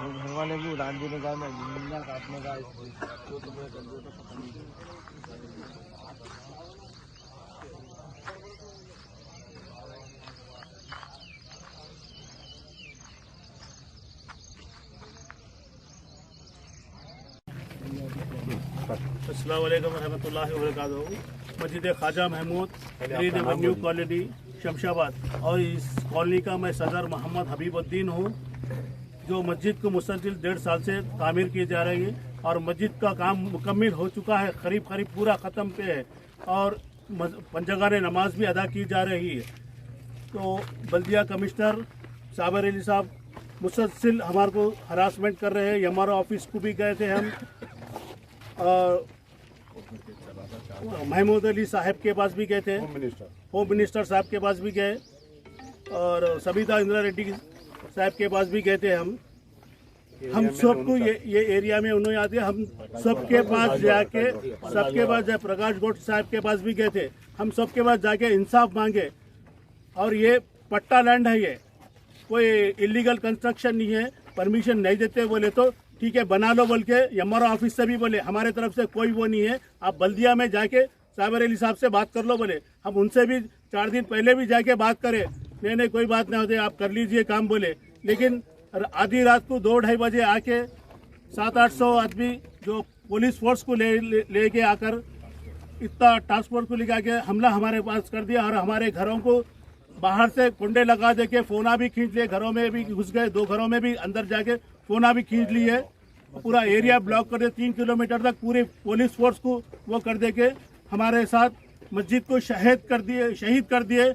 घर वाले भी उड़ान देने का मैं काटने का अस्सलाम वालेकुम रहमतुल्लाहि व बरकातहू। मस्जिद Khwaja Mahmood Green Avenue Colony Shamshabad और इस कॉलोनी का मैं सदर मोहम्मद हबीबुद्दीन हूँ। जो मस्जिद को मुसलसिल 1.5 साल से तामीर की जा रही है और मस्जिद का काम मुकम्मल हो चुका है, करीब पूरा ख़त्म पे है और पंजगाह नमाज भी अदा की जा रही है। तो बल्दिया कमिश्नर साबर अली साहब मुसलसिल हमारे को हरासमेंट कर रहे हैं। हमारा ऑफिस को भी गए थे हम और महमूद अली साहब के पास भी गए थे, होम मिनिस्टर साहब के पास भी गए और सबिता इंदिरा रेड्डी साहब के पास भी गए थे। हम सबको ये एरिया में उन्होंने आते हम सबके पास जाके प्रकाश गौड़ साहब के पास भी गए थे। हम सबके पास जाके इंसाफ मांगे और ये पट्टा लैंड है, ये कोई इलीगल कंस्ट्रक्शन नहीं है, परमिशन नहीं देते बोले तो ठीक है बना लो बोल के हमारा ऑफिस से भी बोले हमारे तरफ से कोई वो नहीं है, आप बल्दिया में जाके साबर अली साहब से बात कर लो बोले। हम उनसे भी 4 दिन पहले भी जाके बात करे, नहीं कोई बात नहीं होती आप कर लीजिए काम बोले। लेकिन आधी रात को 2-2:30 बजे आके 700-800 आदमी जो पुलिस फोर्स को लेके आकर इतना टास्क फोर्स को लेके आके हमला हमारे पास कर दिया और हमारे घरों को बाहर से कुंडे लगा दे के फोना भी खींच लिए, घरों में भी घुस गए, 2 घरों में भी अंदर जाके फोना भी खींच लिए, पूरा एरिया ब्लॉक कर दिया। 3 किलोमीटर तक पूरे पुलिस फोर्स को वो कर दे के हमारे साथ मस्जिद को शहीद कर दिए।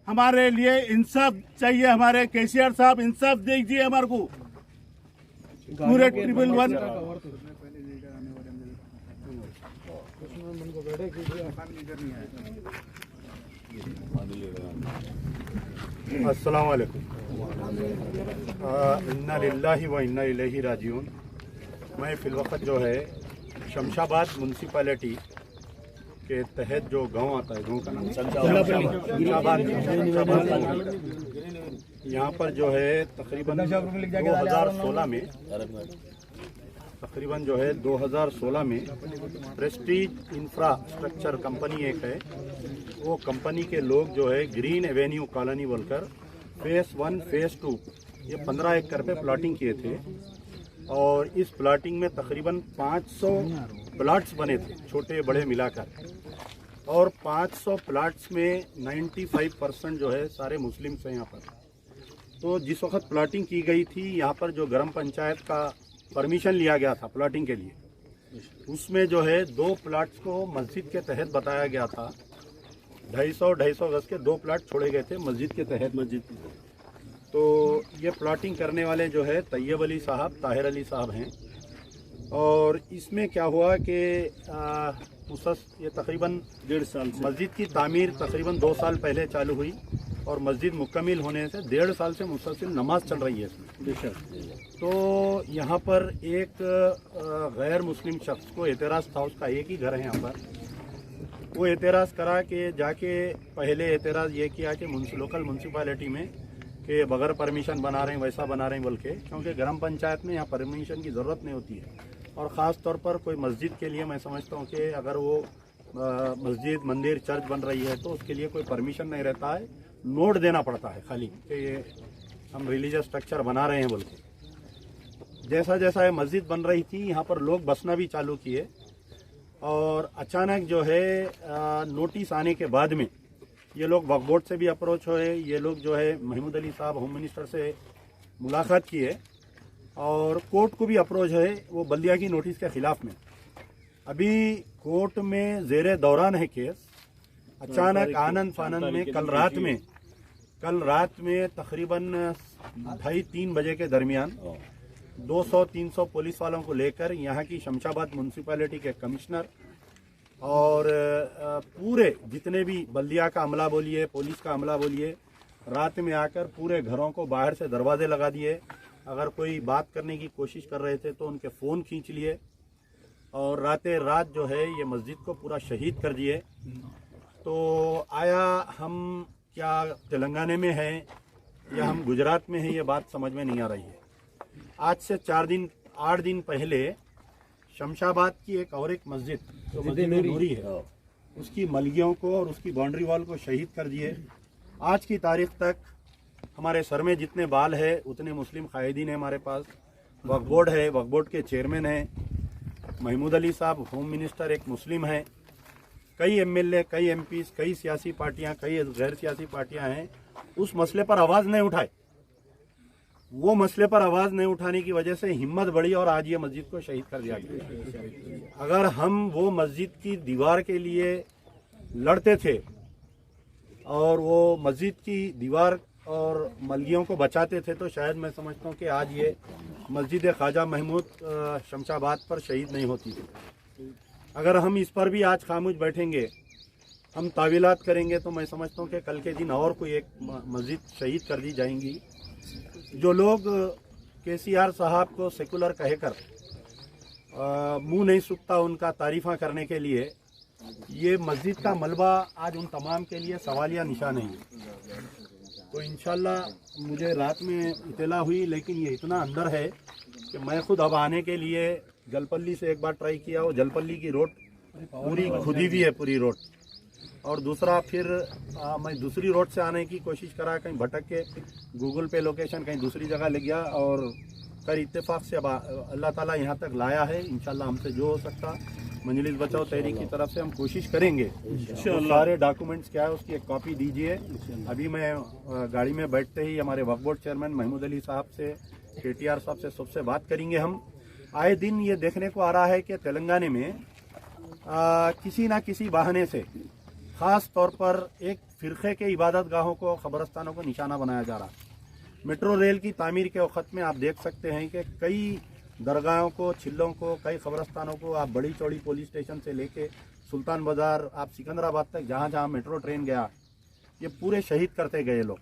हमारे लिए इंसाफ चाहिए, हमारे केसीआर साहब इंसाफ दीजिए हमारे को। पूरे 111 अस्सलाम वालेकुम। इन्ना लिल्लाहि व इन्ना इलैहि राजिऊन। मैं फिलवक़्त जो है शमशाबाद म्यूनसिपैलिटी के तहत जो गांव आता है, गांव का नाम शमशाबाद, यहाँ पर जो है तकरीबन 2016 में प्रेस्टीज इंफ्रास्ट्रक्चर कंपनी एक है, वो कंपनी के लोग जो है ग्रीन एवेन्यू कॉलोनी बोलकर फेज़ 1 फेज़ 2 ये 15 एकड़ पे प्लॉटिंग किए थे और इस प्लॉटिंग में तकरीबन 500 प्लाट्स बने थे छोटे बड़े मिलाकर और 500 प्लाट्स में 95% जो है सारे मुस्लिम्स हैं यहाँ पर। तो जिस वक्त प्लॉटिंग की गई थी यहाँ पर जो ग्राम पंचायत का परमिशन लिया गया था प्लॉटिंग के लिए, उसमें जो है 2 प्लाट्स को मस्जिद के तहत बताया गया था। 250 गज के 2 प्लाट छोड़े गए थे मस्जिद के तहत। तो ये प्लॉटिंग करने वाले जो है तैयब अली साहब, ताहिर अली साहब हैं और इसमें क्या हुआ कि ये तकरीबन 1.5 साल मस्जिद की तामीर तकरीबन 2 साल पहले चालू हुई और मस्जिद मुकम्मल होने से 1.5 साल से मुसलसिल नमाज चल रही है इसमें। तो यहाँ पर एक गैर मुस्लिम शख्स को एतराज़ था, उसका एक ही घर है यहाँ पर, वो एतराज़ करा कि जाके पहले एतराज़ ये किया कि लोकल म्यूनसिपैलिटी में कि बगैर परमिशन बना रहे हैं, वैसा बना रहे हैं बोल के, क्योंकि ग्राम पंचायत में यहाँ परमिशन की ज़रूरत नहीं होती है और ख़ास तौर पर कोई मस्जिद के लिए मैं समझता हूँ कि अगर वो मस्जिद, मंदिर, चर्च बन रही है तो उसके लिए कोई परमिशन नहीं रहता है, नोट देना पड़ता है खाली कि ये हम रिलीजियस स्ट्रक्चर बना रहे हैं बोल के। जैसा जैसा ये मस्जिद बन रही थी यहाँ पर लोग बसना भी चालू किए और अचानक जो है नोटिस आने के बाद में ये लोग वक्फ बोर्ड से भी अप्रोच हुए, ये लोग जो है महमूद अली साहब होम मिनिस्टर से मुलाकात किए और कोर्ट को भी अप्रोच है वो बल्दिया की नोटिस के खिलाफ में। अभी कोर्ट में ज़ेरे दौरान है केस। अचानक आनंद फानंद में कल रात में कल रात में तकरीबन 2:30-3 बजे के दरमियान 200-300 पुलिस वालों को लेकर यहाँ की शमशाबाद म्यूनसिपैलिटी के कमिश्नर और पूरे जितने भी बल्दिया का अमला बोलिए, पुलिस का अमला बोलिए, रात में आकर पूरे घरों को बाहर से दरवाजे लगा दिए। अगर कोई बात करने की कोशिश कर रहे थे तो उनके फ़ोन खींच लिए और रातें रात जो है ये मस्जिद को पूरा शहीद कर दिए। तो आया हम क्या तेलंगाना में हैं या हम गुजरात में हैं, ये बात समझ में नहीं आ रही है। आज से 8 दिन पहले शमशाबाद की एक मस्जिद जो मस्जिद नूरी है, उसकी मलगियों को और उसकी बाउंड्री वॉल को शहीद कर दिए। आज की तारीख तक हमारे सर में जितने बाल है उतने मुस्लिम कायदीन है हमारे पास। वक्फ बोर्ड है, वक्फ बोर्ड के चेयरमैन हैं, महमूद अली साहब होम मिनिस्टर एक मुस्लिम हैं, कई एमएलए, कई एमपीज, कई सियासी पार्टियां, कई गैर सियासी पार्टियां हैं, उस मसले पर आवाज़ नहीं उठाए। वो मसले पर आवाज़ नहीं उठाने की वजह से हिम्मत बढ़ी और आज ये मस्जिद को शहीद कर दिया गया। अगर हम वो मस्जिद की दीवार के लिए लड़ते थे और वो मस्जिद की दीवार और मलगियों को बचाते थे तो शायद मैं समझता हूँ कि आज ये मस्जिद ख्वाजा महमूद शमशाबाद पर शहीद नहीं होती थी। अगर हम इस पर भी आज खामोश बैठेंगे, हम तावीलात करेंगे, तो मैं समझता हूँ कि कल के दिन और कोई एक मस्जिद शहीद कर दी जाएंगी। जो लोग केसीआर साहब को सेकुलर कहकर मुंह नहीं सूखता उनका तारीफ़ा करने के लिए, ये मस्जिद का मलबा आज उन तमाम के लिए सवालिया निशान है। तो इंशाल्लाह मुझे रात में इतला हुई, लेकिन ये इतना अंदर है कि मैं खुद अब आने के लिए जलपल्ली से एक बार ट्राई किया। वो जलपल्ली की रोड पूरी खुदी हुई है, पूरी रोड। और दूसरा फिर मैं दूसरी रोड से आने की कोशिश करा, कहीं भटक के गूगल पे लोकेशन कहीं दूसरी जगह ले गया और फिर इत्तेफाक से अब अल्लाह ताला यहाँ तक लाया है। इंशाल्लाह हमसे जो हो सकता मजलिस बचाओ तहरीक की तरफ से हम कोशिश करेंगे। सारे डॉक्यूमेंट्स क्या है उसकी एक कॉपी दीजिए। अभी मैं गाड़ी में बैठते ही हमारे वक्फ बोर्ड चेयरमैन महमूद अली साहब से, KTR साहब से, सबसे बात करेंगे। हम आए दिन ये देखने को आ रहा है कि तेलंगाना में किसी ना किसी बहाने से ख़ास तौर पर एक फ़िरक़े के इबादत गाहों को, ख़बरस्तानों को निशाना बनाया जा रहा है। मेट्रो रेल की तामीर के वक़्त में आप देख सकते हैं कि कई दरगाहों को, छिल्लों को, कई ख़बरस्तानों को आप बड़ी चौड़ी पुलिस स्टेशन से लेके सुल्तान बाज़ार, आप सिकंदराबाद तक जहाँ जहाँ मेट्रो ट्रेन गया, ये पूरे शहीद करते गए लोग।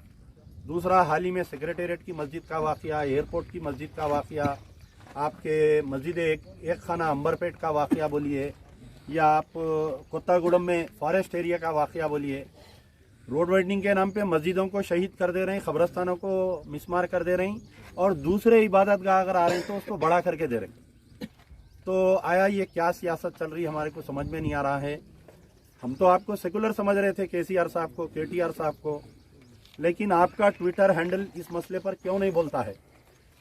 दूसरा, हाल ही में सेक्रेटेरिएट की मस्जिद का वाक़या, एयरपोर्ट की मस्जिद का वाक़या, आपके मस्जिद एक खाना अंबरपेट का वाक़या बोलिए, या आप कोत्तागुड़म में फॉरेस्ट एरिया का वाक़या बोलिए, रोड वाइडनिंग के नाम पे मस्जिदों को शहीद कर दे रहे हैं, ख़बरस्तानों को मिसमार कर दे रहे हैं, और दूसरे इबादत गाह अगर आ रहे हैं तो उसको बड़ा करके दे रहे हैं। तो आया ये क्या सियासत चल रही है, हमारे को समझ में नहीं आ रहा है। हम तो आपको सेकुलर समझ रहे थे, KCR साहब को, KTR साहब को, लेकिन आपका ट्विटर हैंडल इस मसले पर क्यों नहीं बोलता है?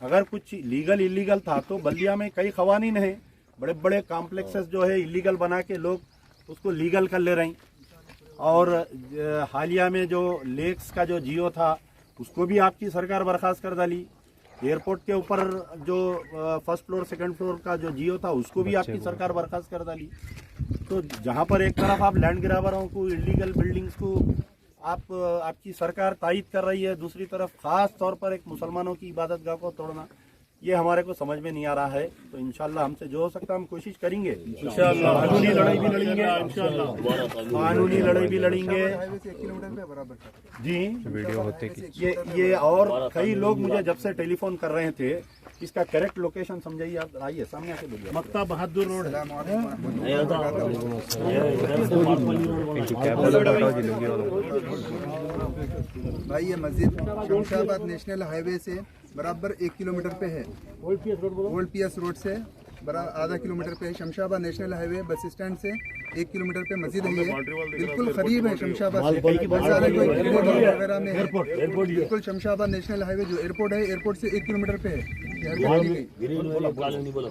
अगर कुछ लीगल इलीगल था तो बल्दिया में कई कवानीन हैं, बड़े बड़े कॉम्प्लेक्सेस जो है इलीगल बना के लोग उसको लीगल कर ले रहे हैं। और हालिया में जो लेक्स का जो जियो था उसको भी आपकी सरकार बर्खास्त कर डाली। एयरपोर्ट के ऊपर जो फर्स्ट फ्लोर सेकंड फ्लोर का जो जियो था उसको भी आपकी सरकार बर्खास्त कर डाली। तो जहां पर एक तरफ आप लैंड ग्रैबरों को, इलीगल बिल्डिंग्स को आपकी सरकार तायद कर रही है, दूसरी तरफ खास तौर पर एक मुसलमानों की इबादत गाह को तोड़ना, ये हमारे को समझ में नहीं आ रहा है। तो इंशाल्लाह हमसे जो हो सकता है हम कोशिश करेंगे। इंशाल्लाह कानूनी लड़ाई भी लड़ेंगे, इंशाल्लाह कानूनी लड़ाई भी लड़ेंगे जी। वीडियो होते ये और कई लोग मुझे जब से टेलीफोन कर रहे थे, इसका करेक्ट लोकेशन समझाइए आप। आइए सामने आके बोलिए। मक्ता बहादुर रोड है। भाई ये मस्जिद शमशाबाद नेशनल हाईवे से बराबर 1 किलोमीटर पे है। ओल्ड पीएस रोड से आधा किलोमीटर पे है। Shamshabad national highway bus stand से 1 किलोमीटर पे मस्जिद है। ये बिल्कुल करीब है शमशाबाद से, वगैरह में है। बिल्कुल शमशाबाद नेशनल हाईवे जो एयरपोर्ट है, एयरपोर्ट से 1 किलोमीटर पे है।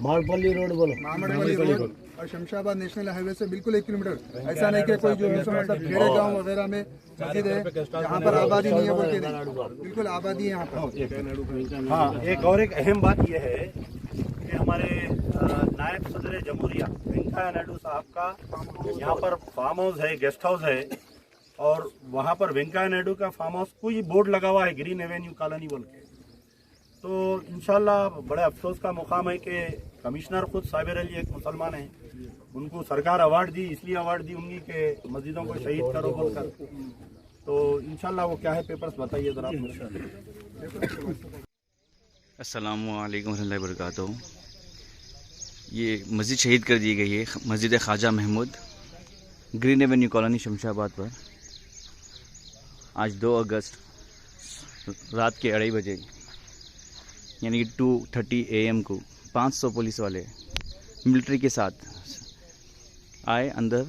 मालपल्ली रोड बोलो, मामड़पल्ली रोड और शमशाबाद नेशनल हाईवे से बिल्कुल 1 किलोमीटर। ऐसा नहीं कि कोई जो मतलब खेड़े गाँव वगैरह में मस्जिद है यहाँ पर आबादी नहीं है बोल के नहीं, बिल्कुल आबादी है यहाँ पर। हाँ, एक और एक अहम बात यह है कि हमारे नायब सदर जमहूरिया वेंकैया नायडू साहब का यहाँ पर फार्म हाउस है, गेस्ट हाउस है, और वहाँ पर वेंकैया नायडू का फार्म हाउस कोई बोर्ड लगा हुआ है ग्रीन एवेन्यू कॉलोनी बोल के। तो इंशाल्लाह बड़े अफसोस का मुकाम है कि कमिश्नर खुद साबिर अली एक मुसलमान है, उनको सरकार अवार्ड दी, इसलिए अवार्ड दी होंगी कि मस्जिदों को शहीद करो बोलकर। तो इंशाल्लाह वो क्या है पेपर्स बताइए ज़रा। अस्सलामु अलैकुम रहमतुल्लाहि व बरकातहू। ये मस्जिद शहीद कर दी गई है, मस्जिद Khwaja Mahmood, Green Avenue Colony Shamshabad पर। आज 2 अगस्त रात के 2:30 बजे यानी कि 2:30 AM को 500 पुलिस वाले मिलिट्री के साथ आए अंदर,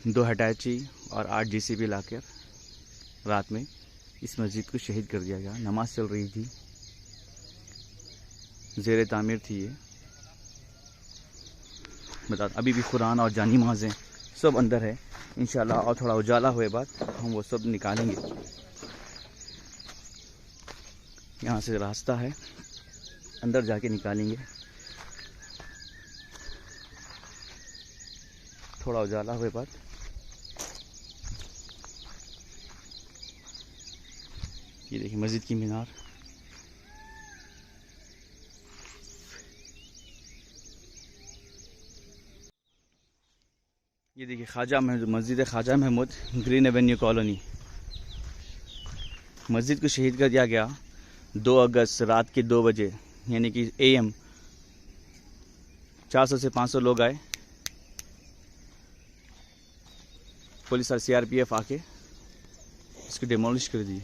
2 हिटाची और 8 JCB लाकर रात में इस मस्जिद को शहीद कर दिया गया। नमाज चल रही थी, ज़ेर तामीर थी ये। बता अभी भी कुरान और जानी नमाज़ें सब अंदर है इंशाल्लाह, और थोड़ा उजाला हुए बाद हम वो सब निकालेंगे। यहाँ से रास्ता है, अंदर जाके निकालेंगे। थोड़ा उजाला हुए बाद ये देखिए मस्जिद की मीनार। ये देखिए ख्वाजा महमूद, मस्जिद Khwaja Mahmood, Green Avenue Colony. मस्जिद को शहीद कर दिया गया 2 अगस्त रात के 2 बजे यानी कि AM। 400 से 500 लोग आए, पुलिस और CRPF आके इसको डिमोलिश कर दी।